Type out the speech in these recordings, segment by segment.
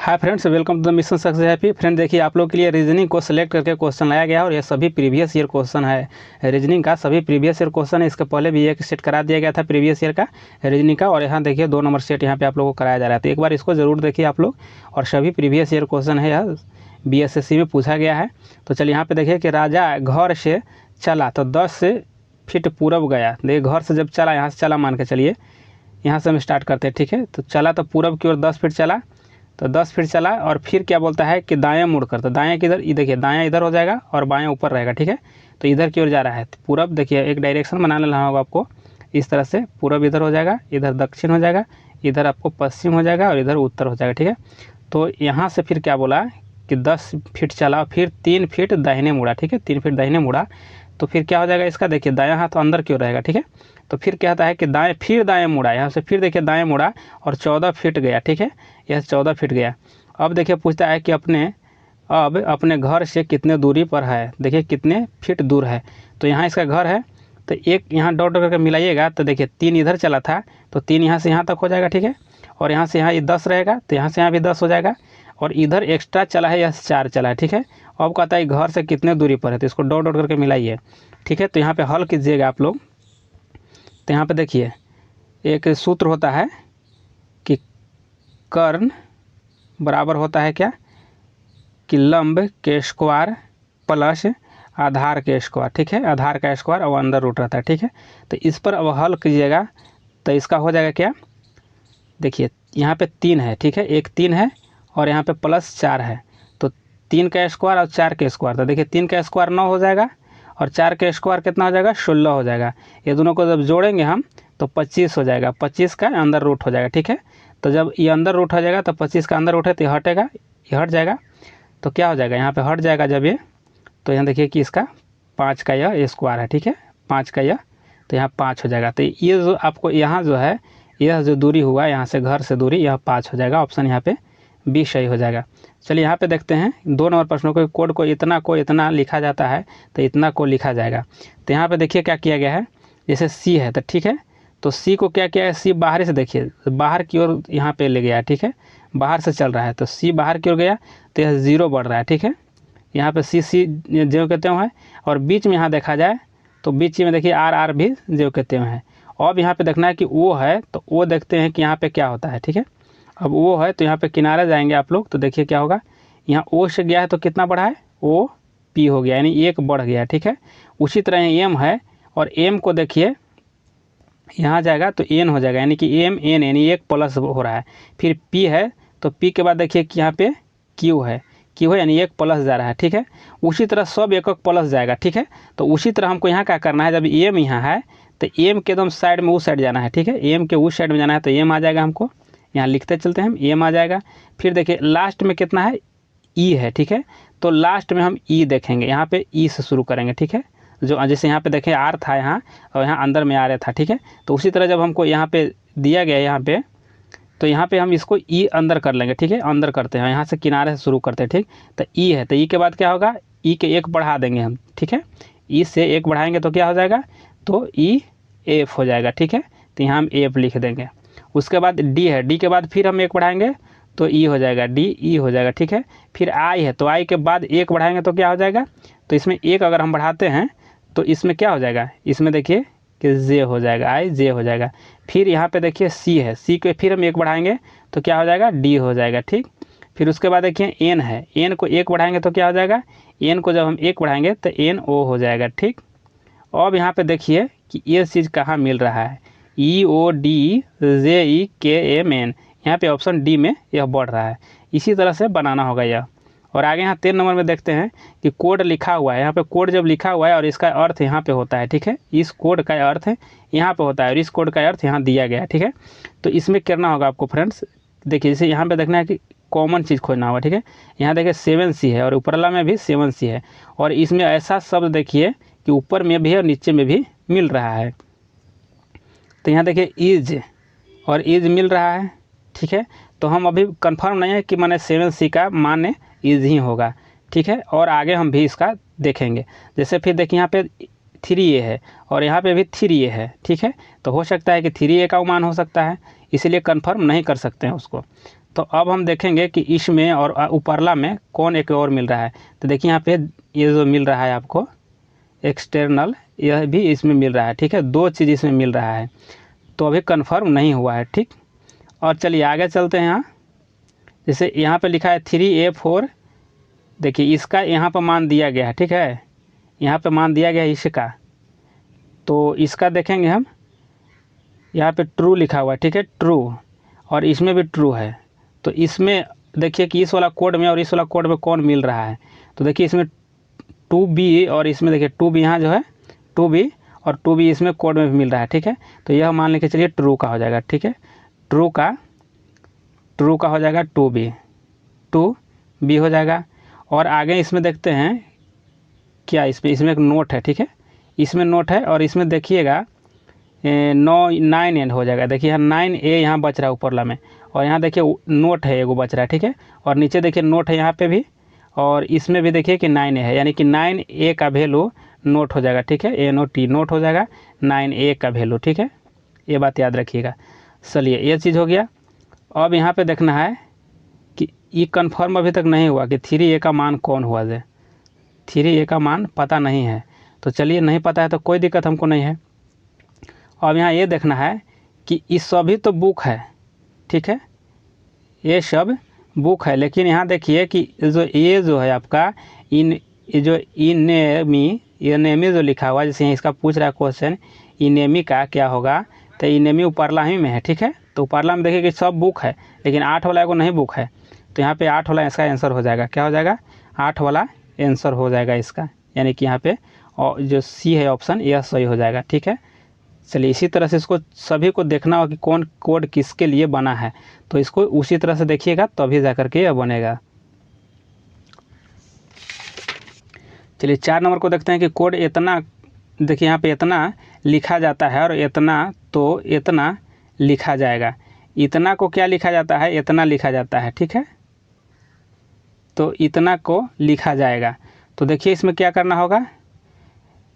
Hi friends, welcome to the mission success happy. Friend देखिए, आप लोग के लिए रीजनिंग को सिलेक्ट करके क्वेश्चन लाया गया है और ये सभी प्रीवियस ईयर क्वेश्चन है। रीजनिंग का सभी प्रीवियस ईयर क्वेश्चन है। इसके पहले भी एक सेट करा दिया गया था प्रीवियस ईयर का रीजनिंग का, और यहाँ देखिए 2 नंबर सेट यहाँ पे आप लोगों को कराया जा रहा है। तो एक बार इसको ज़रूर देखिए आप लोग। और सभी प्रीवियस ईयर क्वेश्चन है, यह BSSC में पूछा गया है। तो चलिए यहाँ पे देखिए कि राजा घर से चला तो 10 फीट पूरब गया। देखिए घर से जब चला, यहाँ से चला मान के चलिए, यहाँ से हम स्टार्ट करते हैं, ठीक है। तो चला तो पूरब की ओर 10 फीट चला, तो 10 फीट चला और फिर क्या बोलता है कि दाएं मुड़कर, तो दाएं किधर, ये देखिए दाएं इधर हो जाएगा और बाएं ऊपर रहेगा, ठीक है। तो इधर की ओर जा रहा है। तो पूरब देखिए एक डायरेक्शन बना लेना होगा आपको इस तरह से। पूरब इधर हो जाएगा, इधर दक्षिण हो जाएगा, इधर आपको पश्चिम हो जाएगा और इधर उत्तर हो जाएगा, ठीक है। तो यहाँ से फिर क्या बोला कि 10 फीट चला, फिर 3 फीट दाहिने मुड़ा, ठीक है। 3 फीट दाहिने मुड़ा तो फिर क्या हो जाएगा इसका, देखिए दायां हाथ अंदर की ओर रहेगा, ठीक है। तो फिर क्या होता है कि दाएं, फिर दाएं मुड़ा, यहाँ से फिर देखिए दाएं मुड़ा और 14 फीट गया, ठीक है। यह 14 फीट गया। अब देखिए पूछता है कि अपने घर से कितने दूरी पर है। देखिए कितने फीट दूर है। तो यहाँ इसका घर है, तो एक यहाँ डॉट करके मिलाइएगा तो देखिए 3 इधर चला था, तो 3 यहाँ से यहाँ तक हो जाएगा, ठीक है। और यहाँ से यहाँ ये 10 रहेगा, तो यहाँ से यहाँ भी 10 हो जाएगा। और इधर एक्स्ट्रा चला है, यह 4 चला है, ठीक है। अब कहता है घर से कितने दूरी पर है, तो इसको डॉट डॉट करके मिलाइए, ठीक है। तो यहाँ पे हल कीजिएगा आप लोग। तो यहाँ पे देखिए एक सूत्र होता है कि कर्ण बराबर होता है क्या, कि लंब के स्क्वायर प्लस आधार के स्क्वायर, ठीक है। आधार का स्क्वायर और अंदर रूट रहता है, ठीक है। तो इस पर अब हल कीजिएगा तो इसका हो जाएगा क्या, देखिए यहाँ पे 3 है, ठीक है। एक 3 है और यहाँ पे प्लस 4 है, तो 3 का स्क्वायर और 4 के स्क्वायर, तो देखिए 3 का स्क्वायर 9 हो जाएगा और 4 का स्क्वायर कितना हो जाएगा, 16 हो जाएगा। ये दोनों को जब जोड़ेंगे हम तो 25 हो जाएगा। 25 का अंदर रूट हो जाएगा, ठीक है। तो जब ये अंदर रूट हो जाएगा तो 25 का अंदर रूट है तो ये हटेगा, ये हट जाएगा। तो क्या हो जाएगा, यहाँ पे हट जाएगा जब ये, तो यहाँ देखिए कि इसका 5 का यह स्क्वायर है, ठीक है। 5 का यह, तो यहाँ 5 हो जाएगा। तो ये जो आपको यहाँ जो है, यह जो दूरी हुआ यहाँ से घर से दूरी, यह 5 हो जाएगा। ऑप्शन यहाँ पे बी सही हो जाएगा। चलिए यहाँ पे देखते हैं 2 नंबर प्रश्नों को, कोड को इतना लिखा जाता है तो इतना को लिखा जाएगा। तो यहाँ पे देखिए क्या किया गया है, जैसे सी है तो ठीक है, तो सी को क्या किया है, सी बाहर से देखिए बाहर की ओर यहाँ पे ले गया है, ठीक है। बाहर से चल रहा है तो सी बाहर की ओर गया तो यह 0 बढ़ रहा है, ठीक है। यहाँ पे सी जो कहते हैं, और बीच में यहाँ देखा जाए तो बीच में देखिए आर भी जो कहते हैं। अब यहाँ पे देखना है कि वो है, तो वो देखते हैं कि यहाँ पे क्या होता है, ठीक है। अब वो है तो यहाँ पे किनारे जाएंगे आप लोग, तो देखिए क्या होगा, यहाँ ओ से गया है तो कितना बढ़ा है, ओ पी हो गया, यानी 1 बढ़ गया, ठीक है। उसी तरह एम है, और एम को देखिए यहाँ जाएगा तो एन हो जाएगा, यानी कि एम एन यानी 1 प्लस हो रहा है। फिर पी है तो पी के बाद देखिए कि यहाँ पे क्यू है, यानी 1 प्लस जा रहा है, ठीक है। उसी तरह सब एक प्लस जाएगा, ठीक है। तो उसी तरह हमको यहाँ क्या करना है, जब एम यहाँ है तो एम के एकदम साइड में उस साइड जाना है, ठीक है। एम के उस साइड में जाना है तो एम आ जाएगा, हमको यहाँ लिखते चलते हैं हम, एम आ जाएगा। फिर देखिए लास्ट में कितना है, ई है, ठीक है। तो लास्ट में हम ई देखेंगे, यहाँ पे ई से शुरू करेंगे, ठीक है। जो जैसे यहाँ पे देखें आर था यहाँ, और यहाँ अंदर में आर था, ठीक है। तो उसी तरह जब हमको यहाँ पे दिया गया यहाँ पे, तो यहाँ पे हम इसको ई अंदर कर लेंगे, ठीक है। अंदर करते हैं, यहाँ से किनारे से शुरू करते हैं, ठीक। तो ई है तो ई के बाद क्या होगा, ई के 1 बढ़ा देंगे हम, ठीक है। ई से 1 बढ़ाएंगे तो क्या हो जाएगा, तो ई एफ हो जाएगा, ठीक है। तो यहाँ हम एफ लिख देंगे। उसके बाद डी है, डी के बाद फिर हम 1 बढ़ाएंगे तो ई हो जाएगा, डी ई हो जाएगा, ठीक है। फिर आई है तो आई के बाद 1 बढ़ाएंगे तो क्या हो जाएगा, तो इसमें 1 अगर हम बढ़ाते हैं तो इसमें क्या हो जाएगा, इसमें देखिए कि जे हो जाएगा, आई जे हो जाएगा। फिर यहाँ पे देखिए सी है, सी के फिर हम 1 बढ़ाएंगे तो क्या हो जाएगा, डी हो जाएगा, ठीक। फिर उसके बाद देखिए एन है, एन को 1 बढ़ाएंगे तो क्या हो जाएगा, एन को जब हम 1 बढ़ाएंगे तो एन ओ हो जाएगा, ठीक। अब यहाँ पे देखिए कि ये चीज़ कहाँ मिल रहा है, ई ओ डी जे ई के एम एन, यहाँ पे ऑप्शन डी में यह बढ़ रहा है। इसी तरह से बनाना होगा यह। और आगे यहाँ 3 नंबर में देखते हैं कि कोड लिखा हुआ है, यहाँ पे कोड जब लिखा हुआ है और इसका अर्थ यहाँ पे होता है, ठीक है। इस कोड का अर्थ यहाँ पे होता है और इस कोड का अर्थ यहाँ दिया गया है, ठीक है। तो इसमें करना होगा आपको फ्रेंड्स, देखिए जैसे यहाँ पे देखना है कि कॉमन चीज़ खोजना होगा, ठीक है। यहाँ देखिए 7C है और ऊपरला में भी 7C है, और इसमें ऐसा शब्द देखिए कि ऊपर में भी है और नीचे में भी मिल रहा है। तो यहाँ देखिए इज और इज मिल रहा है, ठीक है। तो हम अभी कंफर्म नहीं है कि माने 7C का मान इज ही होगा, ठीक है। और आगे हम भी इसका देखेंगे। जैसे फिर देखिए यहाँ पे 3A है और यहाँ पे भी 3A है, ठीक है। तो हो सकता है कि 3A का मान हो सकता है, इसीलिए कंफर्म नहीं कर सकते हैं उसको। तो अब हम देखेंगे कि इसमें और उपरला में कौन एक और मिल रहा है। तो देखिए यहाँ पे ये जो मिल रहा है आपको एक्सटर्नल, यह भी इसमें मिल रहा है, ठीक है, दो चीज़ इसमें मिल रहा है, तो अभी कन्फर्म नहीं हुआ है, ठीक। और चलिए आगे चलते हैं। यहाँ जैसे यहाँ पे लिखा है 3A4, देखिए इसका यहाँ पर मान दिया गया है, ठीक है, यहाँ पे मान दिया गया है इसका, तो इसका देखेंगे हम, यहाँ पे ट्रू लिखा हुआ है, ठीक है, ट्रू, और इसमें भी ट्रू है। तो इसमें देखिए कि इस वाला कोड में और इस वाला कोड में कौन मिल रहा है। तो देखिए इसमें 2B और इसमें देखिए 2B यहाँ जो है 2B और 2B इसमें कोड में भी मिल रहा है, ठीक है। तो यह मान लेके चलिए ट्रू का हो जाएगा, ठीक है, ट्रू का हो जाएगा 2B हो जाएगा। और आगे इसमें देखते हैं क्या, इसमें एक नोट है, ठीक है, इसमें नोट है, और इसमें देखिएगा 9N हो जाएगा। देखिए यहाँ 9A यहाँ बच रहा है ऊपरला में, और यहाँ देखिए नोट है एगो बच रहा है, ठीक है, और नीचे देखिए नोट है यहाँ पे भी, और इसमें भी देखिए कि 9A है, यानी कि 9A का वैल्यू नोट हो जाएगा, ठीक है, NOT नोट हो जाएगा 9A का वैल्यू, ठीक है, ये बात याद रखिएगा। चलिए ये चीज़ हो गया। अब यहाँ पे देखना है कि ये कन्फर्म अभी तक नहीं हुआ कि 3A का मान कौन हुआ है। 3A का मान पता नहीं है, तो चलिए नहीं पता है तो कोई दिक्कत हमको नहीं है। अब यहाँ ये देखना है कि ये सभी तो बुक है, ठीक है, ये सब बुक है, लेकिन यहाँ देखिए कि जो है आपका इनेमी जो लिखा हुआ है, जैसे यहाँ इसका पूछ रहा है क्वेश्चन, इनेमी का क्या होगा, तो इनेमी उपरला ही में है, ठीक है। तो उपरला में देखिए कि सब बुक है, लेकिन 8 वाला को नहीं बुक है, तो यहाँ पे 8 वाला इसका आंसर हो जाएगा, क्या हो जाएगा, 8 वाला आंसर हो जाएगा इसका, यानी कि यहाँ पे और जो C है ऑप्शन यह सही हो जाएगा, ठीक है। चलिए इसी तरह से इसको सभी को देखना हो कि कौन कोड किसके लिए बना है, तो इसको उसी तरह से देखिएगा तभी जा कर के यह बनेगा। चलिए 4 नंबर को देखते हैं कि कोड इतना, देखिए यहाँ पे इतना लिखा जाता है और इतना लिखा जाएगा। इतना को क्या लिखा जाता है, इतना लिखा जाता है, ठीक है, तो इतना को लिखा जाएगा। तो देखिए इसमें क्या करना होगा,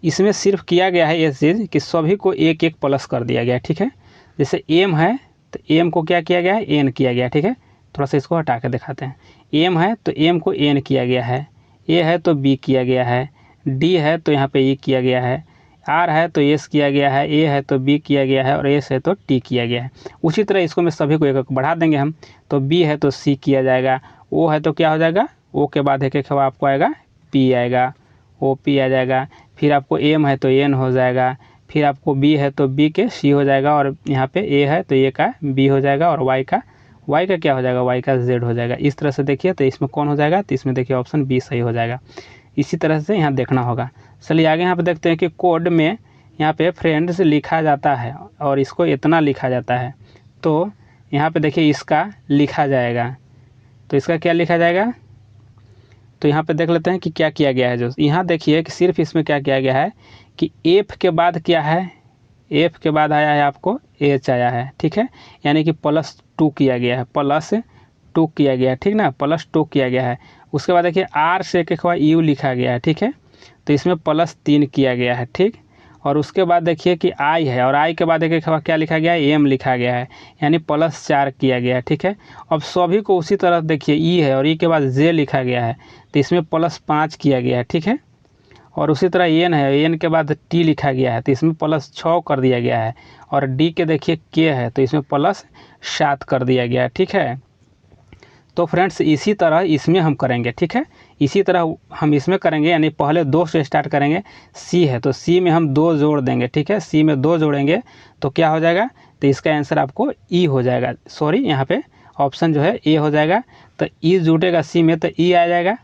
इसमें सिर्फ किया गया है ये चीज़ कि सभी को एक एक प्लस कर दिया गया, ठीक है। जैसे एम है तो एम को क्या किया गया है, एन किया गया, ठीक है। थोड़ा सा इसको हटा के दिखाते हैं। एम है तो एम को एन किया गया है, ए है तो बी किया गया है, डी है तो यहाँ पे ई किया गया है, आर है तो एस किया गया है, ए है तो बी किया गया है, और एस है तो टी किया गया है। उसी तरह इसको में सभी को एक एक बढ़ा देंगे हम, तो बी है तो सी किया जाएगा, ओ है तो क्या हो जाएगा, ओ के बाद एक एक आपको आएगा पी आएगा, ओ पी आ जाएगा, फिर आपको एम है तो एन हो जाएगा, फिर आपको बी है तो बी के सी हो जाएगा, और यहाँ पे ए है तो ए का बी हो जाएगा, और वाई का क्या हो जाएगा, वाई का जेड हो जाएगा। इस तरह से देखिए तो इसमें कौन हो जाएगा, तो इसमें देखिए ऑप्शन बी सही हो जाएगा। इसी तरह से यहाँ देखना होगा। चलिए आगे यहाँ पे देखते हैं कि कोड में यहाँ पे फ्रेंड्स लिखा जाता है और इसको इतना लिखा जाता है, तो यहाँ पे देखिए इसका लिखा जाएगा, तो इसका क्या लिखा जाएगा, तो यहाँ पे देख लेते हैं कि क्या किया गया है। जो यहाँ देखिए कि सिर्फ इसमें क्या किया गया है कि एफ के बाद क्या है, एफ के बाद आया है आपको एच आया है, ठीक है, यानी कि +2 किया गया है, +2 किया गया है, ठीक ना, +2 किया गया है। उसके बाद देखिए आर से एक बार यू लिखा गया है, ठीक है, तो इसमें +3 किया गया है, ठीक। और उसके बाद देखिए कि आई है, और आई के बाद एक बार क्या लिखा गया है, एम लिखा गया है, यानी +4 किया गया है, ठीक है। अब सभी को उसी तरह देखिए ई है और ई के बाद जे लिखा गया है, तो इसमें +5 किया गया है, ठीक है। और उसी तरह एन है, एन के बाद टी लिखा गया है, तो इसमें +6 कर दिया गया है, और डी के देखिए के है तो इसमें +7 कर दिया गया है, ठीक है। तो फ्रेंड्स इसी तरह इसमें हम करेंगे, ठीक है, इसी तरह हम इसमें करेंगे, यानी पहले 2 से स्टार्ट करेंगे। सी है तो सी में हम 2 जोड़ देंगे, ठीक है, सी में 2 जोड़ेंगे तो क्या हो जाएगा, तो इसका आंसर आपको ई हो जाएगा, सॉरी यहाँ पे ऑप्शन जो है ए हो जाएगा, तो ई जुटेगा सी में तो ई आ जाएगा,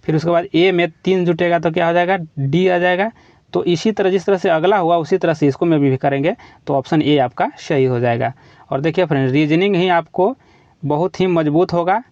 फिर उसके बाद ए में 3 जुटेगा तो क्या हो जाएगा, डी आ जाएगा। तो इसी तरह जिस तरह से अगला हुआ उसी तरह से इसको में भी करेंगे, तो ऑप्शन ए आपका सही हो जाएगा। और देखिए फ्रेंड्स रीजनिंग ही आपको बहुत ही मजबूत होगा,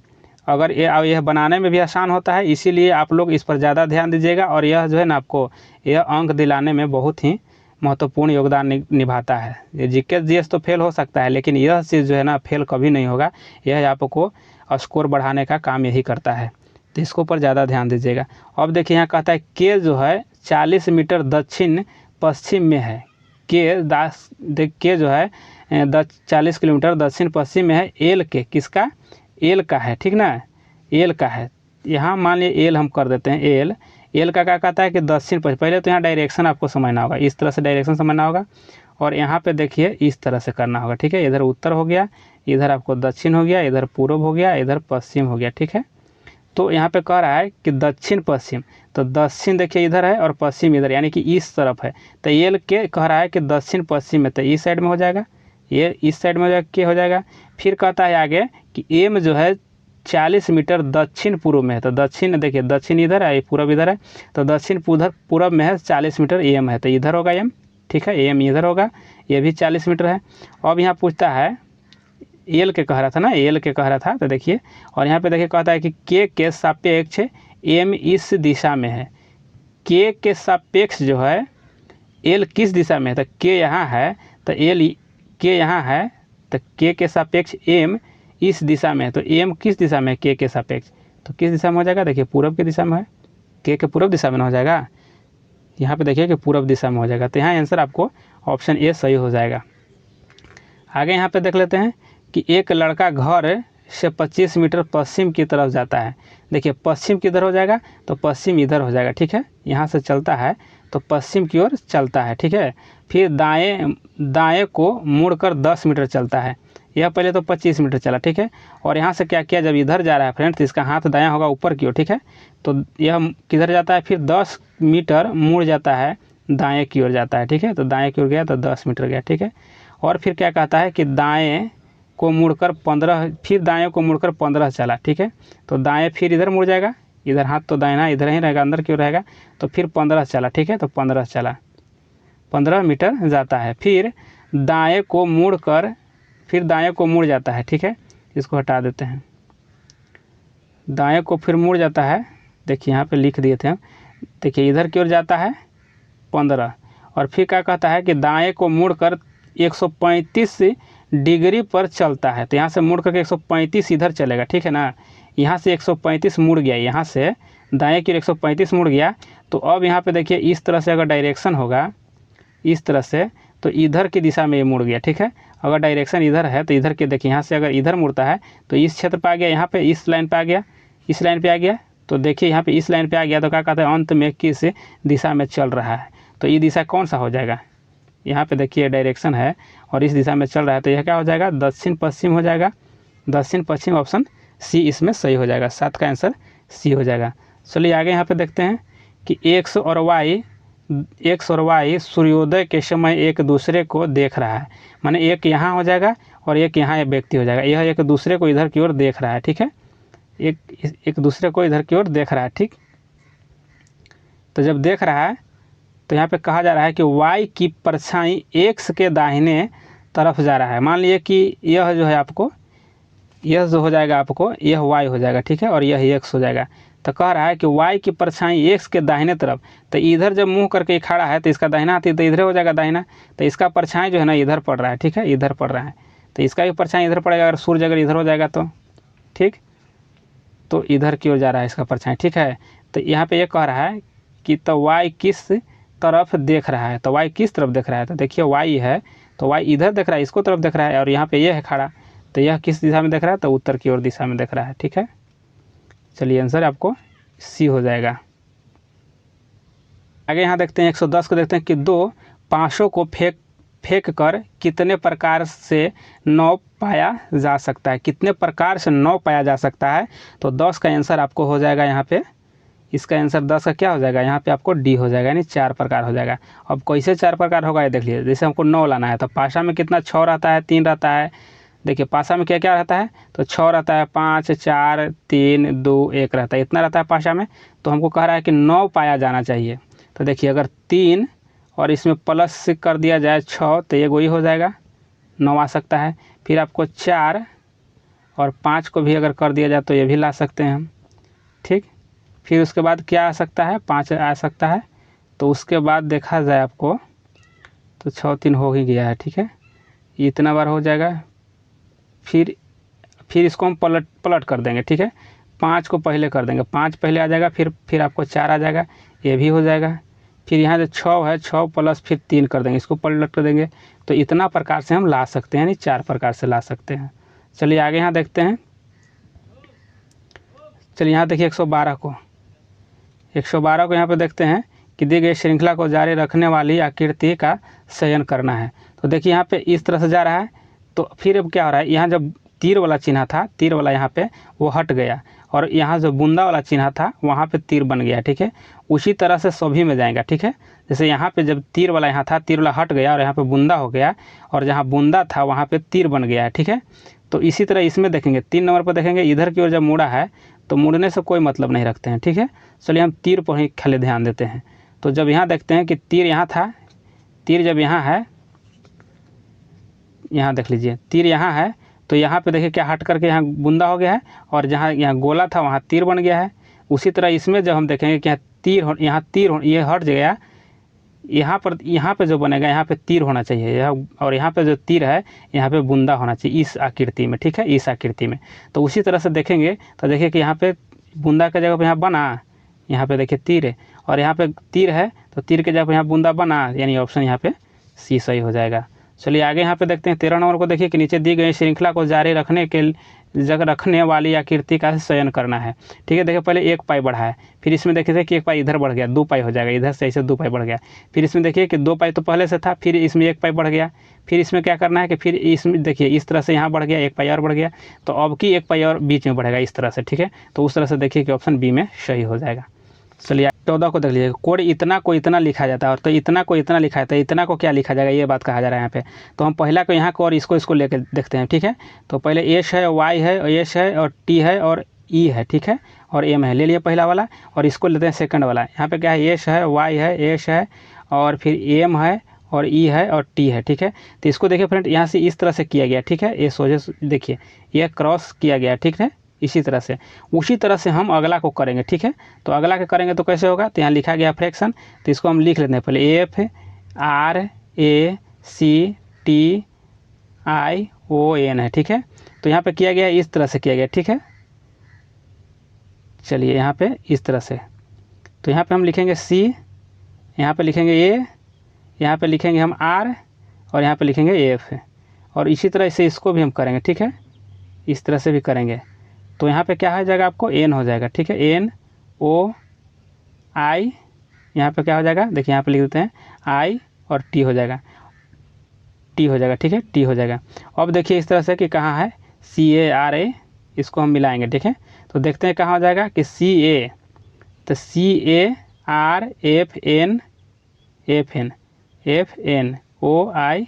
अगर यह बनाने में भी आसान होता है, इसीलिए आप लोग इस पर ज़्यादा ध्यान दीजिएगा, और यह जो है ना आपको यह अंक दिलाने में बहुत ही महत्वपूर्ण योगदान निभाता है। ये जीके जीएस तो फेल हो सकता है, लेकिन यह चीज़ जो है ना फेल कभी नहीं होगा, यह आपको स्कोर बढ़ाने का काम यही करता है, तो इसके ऊपर ज़्यादा ध्यान दीजिएगा। अब देखिए यहाँ कहता है के जो है 40 मीटर दक्षिण पश्चिम में है, के जो है 40 किलोमीटर दक्षिण पश्चिम में है, एल के किसका, एल का है, ठीक ना, एल का है। यहाँ मान लिया एल हम कर देते हैं, एल एल का क्या कहता है कि दक्षिण पश्चिम। पहले तो यहाँ डायरेक्शन आपको समझना होगा, इस तरह से डायरेक्शन समझना होगा, और यहाँ पे देखिए इस तरह से करना होगा, ठीक है। इधर उत्तर हो गया, इधर आपको दक्षिण हो गया, इधर पूर्व हो गया, इधर पश्चिम हो गया, ठीक है। तो यहाँ पे कह रहा है कि दक्षिण पश्चिम, तो दक्षिण देखिए इधर है और पश्चिम इधर, यानी कि इस तरफ है। तो एल के कह रहा है कि दक्षिण पश्चिम में, तो इस साइड में हो जाएगा, ये इस साइड में के हो जाएगा। फिर कहता है आगे कि एम जो है 40 मीटर दक्षिण पूर्व में है। तो दक्षिण देखिए, दक्षिण इधर है, पूर्व इधर है, तो दक्षिण पूर्व में है 40 मीटर एम है, तो इधर होगा एम, ठीक है, एम इधर होगा, ये भी 40 मीटर है। अब यहाँ पूछता है, एल के कह रहा था ना, एल के कह रहा था, तो देखिए, और यहाँ पे देखिए कहता है कि के सापेक्ष एम इस दिशा में है। के सापेक्ष जो है एल किस दिशा में है, तो के यहाँ है, तो एल के यहाँ है, तो के सापेक्ष एम इस दिशा में है। तो एम किस दिशा में है, के सापेक्ष, तो किस दिशा में हो जाएगा, देखिए पूर्व की दिशा में है, के पूर्व दिशा में हो जाएगा, यहाँ पे देखिए कि पूर्व दिशा में हो जाएगा। तो यहाँ आंसर आपको ऑप्शन ए सही हो जाएगा। आगे यहाँ पे देख लेते हैं कि एक लड़का घर से 25 मीटर पश्चिम की तरफ जाता है। देखिए पश्चिम किधर हो जाएगा, तो पश्चिम इधर हो जाएगा, ठीक है। यहाँ से चलता है तो पश्चिम की ओर चलता है, ठीक है। फिर दाएं को मुड़कर 10 मीटर चलता है। यह पहले तो 25 मीटर चला, ठीक है। और यहाँ से क्या किया, जब इधर जा रहा है फ्रेंड्स, तो इसका हाथ दायां होगा ऊपर की ओर, ठीक है। तो यह किधर जाता है, फिर 10 मीटर मुड़ जाता है, दाएँ की ओर जाता है, ठीक है। तो दाएँ की ओर गया तो 10 मीटर गया, ठीक है। और फिर क्या कहता है कि दाएँ को मुड़कर 15, फिर दाएं को मुड़कर 15 चला, ठीक है। तो दाएं फिर इधर मुड़ जाएगा, इधर हाथ तो दाहिना इधर ही रहेगा, अंदर की ओर रहेगा, तो फिर 15 चला, ठीक है। तो 15 चला, 15 मीटर जाता है। फिर दाएं को मुड़कर, फिर दाएं को मुड़ जाता है, ठीक है। इसको हटा देते हैं, दाएं को फिर मुड़ जाता है, देखिए यहाँ पे लिख दिए थे हम, देखिए इधर की ओर जाता है 15, और फिर क्या कहता है कि दाएं को मुड़कर 135 डिग्री पर चलता है। तो यहाँ से मुड़ करके 135 इधर चलेगा, ठीक है ना। यहाँ से 135 मुड़ गया, यहाँ से दाएं की 135 मुड़ गया। तो अब यहाँ पे देखिए इस तरह से अगर डायरेक्शन होगा, इस तरह से, तो इधर की दिशा में ये मुड़ गया, ठीक है। अगर डायरेक्शन इधर है तो इधर के देखिए, यहाँ से अगर इधर मुड़ता है तो इस क्षेत्र पर आ गया, यहाँ पे इस लाइन पे आ गया, इस लाइन पे आ गया। तो देखिए यहाँ पे इस लाइन पे आ गया, तो क्या कहते हैं अंत में किस दिशा में चल रहा है, तो ये दिशा कौन सा हो जाएगा, यहाँ पे देखिए डायरेक्शन है और इस दिशा में चल रहा है, तो यह क्या हो जाएगा, दक्षिण पश्चिम हो जाएगा। दक्षिण पश्चिम ऑप्शन सी इसमें सही हो जाएगा, 7 का आंसर सी हो जाएगा। चलिए आगे यहाँ पे देखते हैं कि एक्स और वाई सूर्योदय के समय एक दूसरे को देख रहा है। माने एक यहाँ हो जाएगा और एक यहाँ एक व्यक्ति हो जाएगा, यह एक दूसरे को इधर की ओर देख रहा है, ठीक है। एक दूसरे को इधर की ओर देख रहा है, ठीक। तो जब देख रहा है तो यहाँ पे कहा जा रहा है कि y की परछाई x के दाहिने तरफ जा रहा है। मान लीजिए कि यह जो है आपको, यह जो हो जाएगा आपको, यह y हो जाएगा, ठीक है, और यह x हो जाएगा। तो कह रहा है कि y की परछाई x के दाहिने तरफ, तो इधर जब मुंह करके खड़ा है तो इसका दाहिना हाथ तो इधर हो जाएगा दाहिना, तो इसका परछाई जो है ना इधर पड़ रहा है, ठीक है, इधर पड़ रहा है, तो इसका भी परछाई इधर पड़ेगा। अगर सूर्य अगर इधर हो जाएगा तो ठीक, तो इधर की ओर जा रहा है इसका परछाई, ठीक है। तो यहाँ पे ये कह रहा है कि तो y किस तरफ देख रहा है, तो y किस तरफ देख रहा है, तो देखिए y है, तो y इधर देख रहा है, इसको तरफ देख रहा है, और यहाँ पे ये है खड़ा, तो यह किस दिशा में देख रहा है, तो उत्तर की ओर दिशा में देख रहा है, ठीक है। चलिए आंसर आपको सी हो जाएगा। आगे यहाँ देखते हैं 110 को देखते हैं कि 2 पाँचों को फेंक कर कितने प्रकार से 9 पाया जा सकता है, कितने प्रकार से 9 पाया जा सकता है। तो 10 का आंसर आपको हो जाएगा, यहाँ पे इसका आंसर 10 का क्या हो जाएगा, यहाँ पे आपको डी हो जाएगा, यानी 4 प्रकार हो जाएगा। अब कैसे 4 प्रकार होगा ये देख लीजिए। जैसे हमको 9 लाना है तो पाशा में कितना 6 रहता है, 3 रहता है। देखिए पाशा में क्या क्या रहता है, तो 6 रहता है, 5 4 3 2 1 रहता है, इतना रहता है पाशा में। तो हमको कह रहा है कि 9 पाया जाना चाहिए। तो देखिए अगर 3 और इसमें प्लस कर दिया जाए 6, तो ये वही हो जाएगा, 9 आ सकता है। फिर आपको 4 और 5 को भी अगर कर दिया जाए तो ये भी ला सकते हैं हम, ठीक। फिर उसके बाद क्या आ सकता है, 5 आ सकता है। तो उसके बाद देखा जाए आपको तो 6 3 हो ही गया है, ठीक है, इतना बार हो जाएगा। फिर इसको हम पलट कर देंगे, ठीक है। 5 को पहले कर देंगे, 5 पहले आ जाएगा, फिर आपको 4 आ जाएगा, ये भी हो जाएगा। फिर यहाँ जो 6 है, 6 प्लस फिर 3 कर देंगे, इसको पलट कर देंगे। तो इतना प्रकार से हम ला सकते हैं, यानी 4 प्रकार से ला सकते हैं। चलिए आगे यहाँ देखते हैं चलिए यहाँ देखिए 112 को यहाँ पे देखते हैं कि दी गई श्रृंखला को जारी रखने वाली आकृति का चयन करना है। तो देखिए यहाँ पे इस तरह से जा रहा है, तो फिर अब क्या हो रहा है, यहाँ जब तीर वाला चिन्ह था, तीर वाला यहाँ पे वो हट गया और यहाँ जो बूंदा वाला चिन्ह था वहाँ पे तीर बन गया, ठीक है। उसी तरह से सभी में जाएगा, ठीक है। जैसे यहाँ पे जब तीर वाला यहाँ था, तीर वाला हट गया और यहाँ पे बूंदा हो गया और जहाँ बूंदा था वहाँ पे तीर बन गया है, ठीक है। तो इसी तरह इसमें देखेंगे 3 नंबर पर देखेंगे इधर की ओर जब मुड़ा है तो मुड़ने से कोई मतलब नहीं रखते हैं, ठीक है। चलिए हम तीर पर ही खाली ध्यान देते हैं। तो जब यहाँ देखते हैं कि तीर यहाँ था, तीर जब यहाँ है, यहाँ देख लीजिए तीर यहाँ है, तो यहाँ पे देखिए क्या हट करके यहाँ बूंदा हो गया है और जहाँ यहाँ गोला था वहाँ तीर बन गया है। उसी तरह इसमें जब हम देखेंगे कि यहाँ तीर ये हट गया, यहाँ पे जो बनेगा यहाँ पे तीर होना चाहिए, और यहाँ पे जो तीर है यहाँ पे बूंदा होना चाहिए इस आकृति में, ठीक है, इस आकृति में। तो उसी तरह से देखेंगे तो देखिए कि यहाँ पे बूंदा के जगह पे यहाँ बना, यहाँ पे देखिए तीर है और यहाँ पे तीर है, तो तीर के जगह पे यहाँ बूंदा बना, यानी ऑप्शन यहाँ पे सी सही हो जाएगा। चलिए आगे यहाँ पे देखते हैं 13 नंबर को। देखिए कि नीचे दी गई श्रृंखला को जारी रखने वाली आकृति का चयन करना है, ठीक है। देखिए पहले 1 पाई बढ़ा है, फिर इसमें देखिए कि 1 पाई इधर बढ़ गया, 2 पाई हो जाएगा, इधर से ऐसे 2 पाई बढ़ गया। फिर इसमें देखिए कि 2 पाई तो पहले से था, फिर इसमें 1 पाई बढ़ गया। फिर इसमें क्या करना है कि फिर इसमें देखिए इस तरह से यहाँ बढ़ गया, 1 पाई और बढ़ गया, तो अब की 1 पाई और बीच में बढ़ेगा इस तरह से, ठीक है। तो उस तरह से देखिए कि ऑप्शन बी में सही हो जाएगा। चलिए 14 को देख लीजिए, कोड इतना को इतना लिखा जाता है, और तो इतना को इतना लिखा जाता है, इतना को क्या लिखा जाएगा ये बात कहा जा रहा है यहाँ पे। तो हम पहला को यहाँ को और इसको लेकर देखते हैं, ठीक है। तो पहले एस है, वाई है, एस है और टी है और ई है, ठीक है, और एम है, ले लिए पहला वाला, और इसको लेते हैं सेकंड वाला। यहाँ पे क्या है, एस है, वाई है, एस है और फिर एम है और ई है और टी है, ठीक है। तो इसको देखिए फ्रेंड यहाँ से इस तरह से किया गया, ठीक है, ये सोझे देखिए ये क्रॉस किया गया, ठीक है। इसी तरह से उसी तरह से हम अगला को करेंगे, ठीक है। तो अगला के करेंगे तो कैसे होगा, तो यहाँ लिखा गया फ्रैक्शन, तो इसको हम लिख लेते हैं पहले F R A C T I O N है, ठीक है। तो यहाँ पे किया गया इस तरह से किया गया, ठीक है। चलिए यहाँ पे इस तरह से, तो यहाँ पे हम लिखेंगे सी, यहाँ पे लिखेंगे ए, यहाँ पे लिखेंगे हम आर और यहाँ पे लिखेंगे एफ, और इसी तरह से इसको भी हम करेंगे, ठीक है, इस तरह से भी करेंगे। तो यहाँ पे क्या हो जाएगा, आपको एन हो जाएगा, ठीक है, एन ओ आई, यहाँ पे क्या हो जाएगा, देखिए यहाँ पे लिख देते हैं आई और टी हो जाएगा, टी हो जाएगा, ठीक है, टी हो जाएगा। अब देखिए इस तरह से कि कहाँ है सी ए आर ए, इसको हम मिलाएंगे, ठीक है। तो देखते हैं कहाँ हो जाएगा कि सी ए, तो C A R F N O I,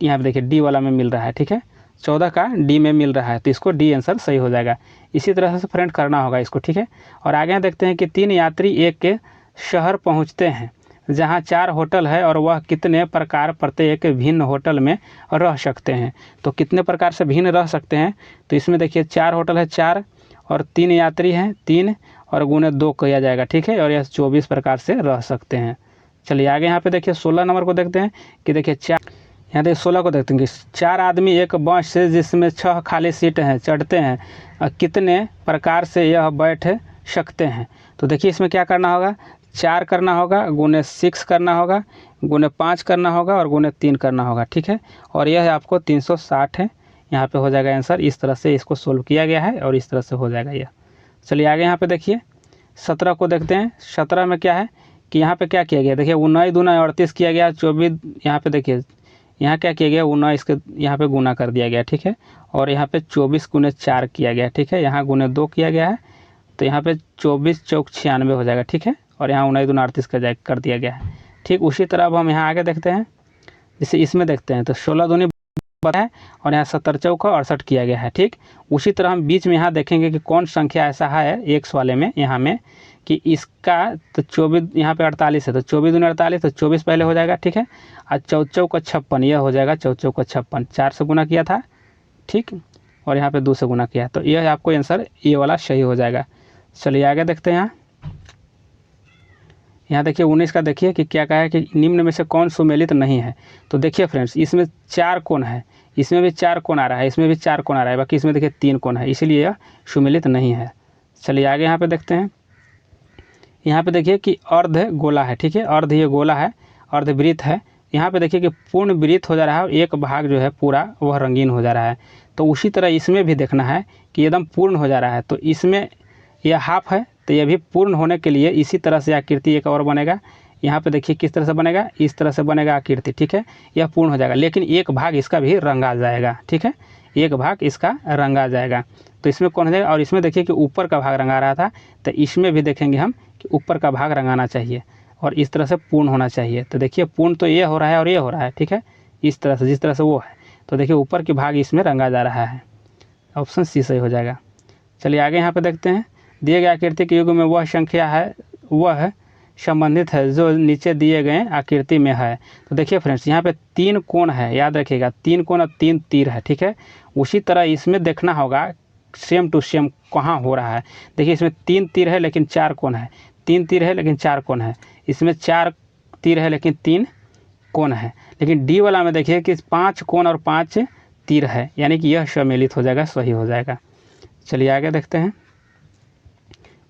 यहाँ पे देखिए डी वाला में मिल रहा है, ठीक है, 14 का डी में मिल रहा है, तो इसको डी आंसर सही हो जाएगा। इसी तरह से फ्रेंड करना होगा इसको, ठीक है। और आगे देखते हैं कि 3 यात्री एक के शहर पहुंचते हैं जहां 4 होटल है और वह कितने प्रकार प्रत्येक भिन्न होटल में रह सकते हैं। तो कितने प्रकार से भिन्न रह सकते हैं, तो इसमें देखिए 4 होटल है 4 और 3 यात्री हैं 3 और गुने 2 किया जाएगा, ठीक है, और यह 24 प्रकार से रह सकते हैं। चलिए आगे यहाँ पे देखिए 16 नंबर को देखते हैं कि देखिए यहाँ देखिए 16 को देखते हैं कि 4 आदमी एक बस से जिसमें 6 खाली सीट हैं चढ़ते हैं, कितने प्रकार से यह बैठ सकते हैं। तो देखिए इसमें क्या करना होगा, 4 करना होगा, गुने 6 करना होगा, गुने 5 करना होगा और गुने 3 करना होगा, ठीक है। और यह आपको 360 है, यहाँ पे हो जाएगा आंसर। इस तरह से इसको सोल्व किया गया है और इस तरह से हो जाएगा यह। चलिए आगे यहाँ पे देखिए 17 को देखते हैं। 17 में क्या है कि यहाँ पे क्या किया गया, देखिए 19 दूना 38 किया गया, 24 यहाँ पे देखिए यहाँ क्या किया गया 19 के यहाँ पे गुना कर दिया गया, ठीक है, और यहाँ पे 24 गुने 4 किया गया, ठीक है, यहाँ गुने 2 किया गया है, तो यहाँ पे 24 चौक 96 हो जाएगा, ठीक है, और यहाँ 19 दूना 38 कर दिया गया है, ठीक। उसी तरह अब हम यहाँ आगे देखते हैं, जैसे इसमें देखते हैं तो 16 दूनी है और यहाँ 70 चौक 68 किया गया है, ठीक। उसी तरह हम बीच में यहाँ देखेंगे कि कौन संख्या ऐसा है एक्स वाले में यहाँ में कि इसका तो 24 यहाँ पे 48 है, तो 24 दूनी 48, तो 24 पहले हो जाएगा, ठीक है, और 4 का 56 यह हो जाएगा, 4 का 56 4 से गुना किया था, ठीक, और यहाँ पे 2 से गुना किया, तो यह आपको आंसर ये वाला सही हो जाएगा। चलिए आगे देखते हैं। यहाँ देखिए 19 का देखिए कि क्या कहा है कि निम्न में से कौन सुमेलित नहीं है। तो देखिए फ्रेंड्स इसमें 4 कोण है, इसमें भी 4 कोण आ रहा है, इसमें भी 4 कोण आ रहा है, बाकी इसमें देखिए 3 कोण है, इसीलिए यह सुमेलित नहीं है। चलिए आगे यहाँ पे देखते हैं। यहाँ पे देखिए कि अर्ध गोला है, ठीक है, अर्ध ये गोला है, अर्धवृत्त है। यहाँ पे देखिए कि पूर्ण वृत्त हो जा रहा है और एक भाग जो है पूरा वह रंगीन हो जा रहा है। तो उसी तरह इसमें भी देखना है कि एकदम पूर्ण हो जा रहा है। तो इसमें यह हाफ है, तो यह भी पूर्ण होने के लिए इसी तरह से आकृति एक और बनेगा। यहाँ पे देखिए किस तरह से बनेगा, इस तरह से बनेगा आकृति, ठीक है। यह पूर्ण हो जाएगा, लेकिन एक भाग इसका भी रंगा जाएगा, ठीक है। एक भाग इसका रंगा जाएगा, तो इसमें कौन हो जाएगा। और इसमें देखिए कि ऊपर का भाग रंगा रहा था, तो इसमें भी देखेंगे हम कि ऊपर का भाग रंगाना चाहिए और इस तरह से पूर्ण होना चाहिए। तो देखिए पूर्ण तो ये हो रहा है और ये हो रहा है, ठीक है, इस तरह से जिस तरह से वो है। तो देखिए ऊपर की भाग इसमें रंगा जा रहा है, ऑप्शन सी सही हो जाएगा। चलिए आगे यहाँ पे देखते हैं। दिए गए आकृति के युग में वह संख्या है, वह संबंधित है जो नीचे दिए गए आकृति में है। तो देखिए फ्रेंड्स, यहाँ पे 3 कोण है, याद रखिएगा 3 कोण और 3 तीर है, ठीक है। उसी तरह इसमें देखना होगा सेम टू सेम कहाँ हो रहा है। देखिए इसमें 3 तीर है लेकिन 4 कोण है, 3 तीर है लेकिन 4 कोण है, इसमें 4 तीर है लेकिन 3 कोण है। लेकिन डी वाला में देखिए कि 5 कोण और 5 तीर है, यानी कि यह सम्मिलित हो जाएगा, सही हो जाएगा। चलिए आगे देखते हैं।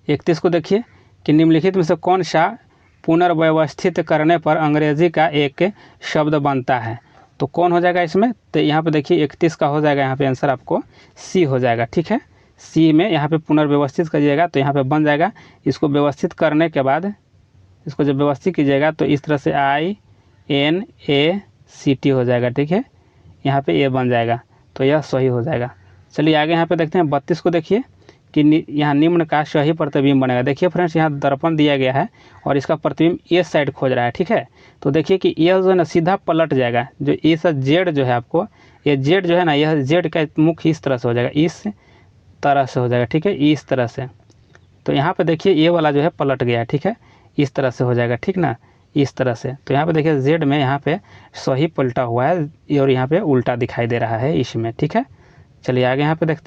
31 को देखिए कि निम्नलिखित में से कौन सा पुनर्व्यवस्थित करने पर अंग्रेजी का एक शब्द बनता है। तो कौन हो जाएगा इसमें, तो यहाँ पे देखिए 31 का हो जाएगा, यहाँ पे आंसर आपको सी हो जाएगा, ठीक है। सी में यहाँ पे पुनर्व्यवस्थित करिएगा तो यहाँ पे बन जाएगा। इसको व्यवस्थित करने के बाद, इसको जब व्यवस्थित कीजिएगा तो इस तरह से INACT हो जाएगा, ठीक है। यहाँ पे ए बन जाएगा, तो यह सही हो जाएगा। चलिए आगे यहाँ पे देखते हैं। 32 को देखिए कि यहाँ निम्न का सही प्रतिबिंब बनेगा। देखिए फ्रेंड्स, यहाँ दर्पण दिया गया है और इसका प्रतिबिंब इस साइड खोज रहा है, ठीक है। तो देखिए कि यह जो है ना सीधा पलट जाएगा, जो इस जेड जो है आपको, ये जेड जो है ना, यह जेड का मुख इस तरह से हो जाएगा, इस तरह से हो जाएगा, ठीक है, इस तरह से। तो यहाँ पे देखिए ये वाला जो है पलट गया, ठीक है, इस तरह से हो जाएगा, ठीक ना, इस तरह से। तो यहाँ पे देखिए जेड में यहाँ पे सही पलटा हुआ है और यहाँ पे उल्टा दिखाई दे रहा है इसमें, ठीक है। चलिए आगे यहाँ पे देखते हैं।